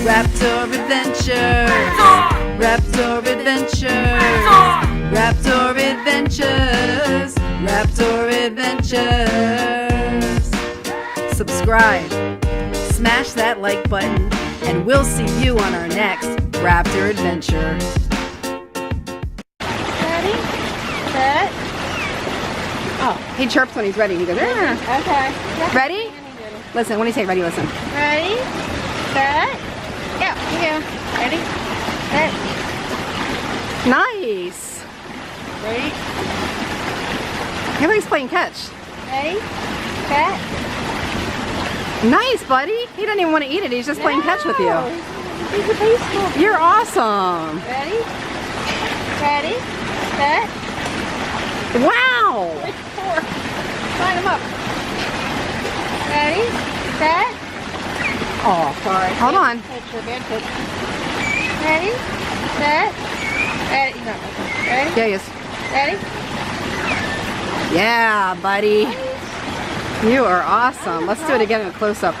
Raptor Adventures. Raptor Adventures. Raptor Adventures. Raptor Adventures. Subscribe. Smash that like button, and we'll see you on our next Raptor Adventure. Ready? Set. Oh, he chirps when he's ready. He goes, "Arr." Okay. Ready? Listen, when he say ready, listen. Ready? Set. Go. Here you go. Ready? Set. Nice. Ready? Everybody's playing catch. Ready? Set. Nice, buddy. He doesn't even want to eat it. He's just playing catch with you. He's a baseball. You're awesome. Ready? Ready? Set. Wow. Line them up. Ready? Set. Oh, sorry. Hold on. Picture, bad picture. Ready? Set. Ready? No. Ready? Yeah, yes. Ready? Yeah, buddy. Nice. You are awesome. Let's do it again in a close-up.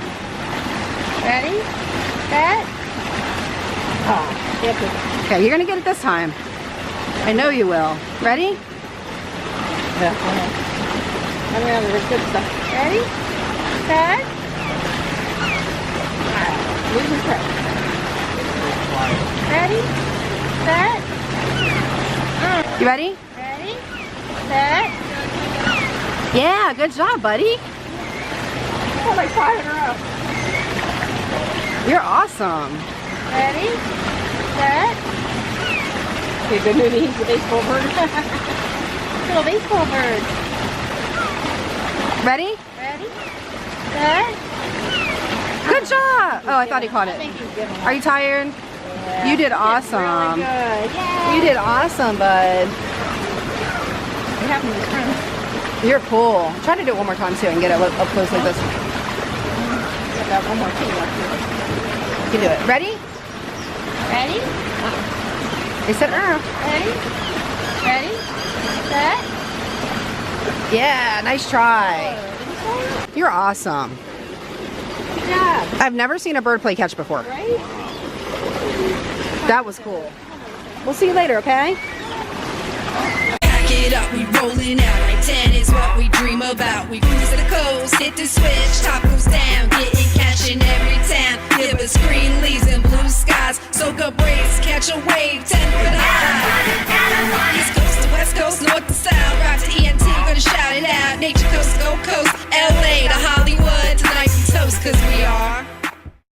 Ready? Set. Oh, yep. Okay, you're gonna get it this time. I know you will. Ready? Yeah. I'm gonna have the good stuff. Ready? Set. Losing track. Ready? Set. You ready? Ready? Set. Yeah, good job, buddy. Oh, like 5 in a row. You're awesome. Ready? Set. Okay, good movie. He's a baseball bird. Little baseball bird. Ready? Ready? Set. Good job. Oh, I thought he caught I it. think he's giving up. Are you tired? Yeah. You did Really awesome. good. Yay. You did awesome, bud. What happened to his friend? You're cool. Try to do it one more time too and get it up close like this. I've got one more thing left here. You can do it. Ready? Ready? They said, Ready? Ready? Set. Yeah, nice try. You're awesome. Good job. I've never seen a bird play catch before. Right? That was cool. We'll see you later, okay? Pack it up, we rolling out like 10 is what we dream about. We cruise to the coast, hit the switch, top goes down, getting cash in every town. Give us green leaves and blue skies, soak up breaks, catch a wave, 10 for the high. East coast to west coast, north to south, rock to ENT, gonna shout it out. Nature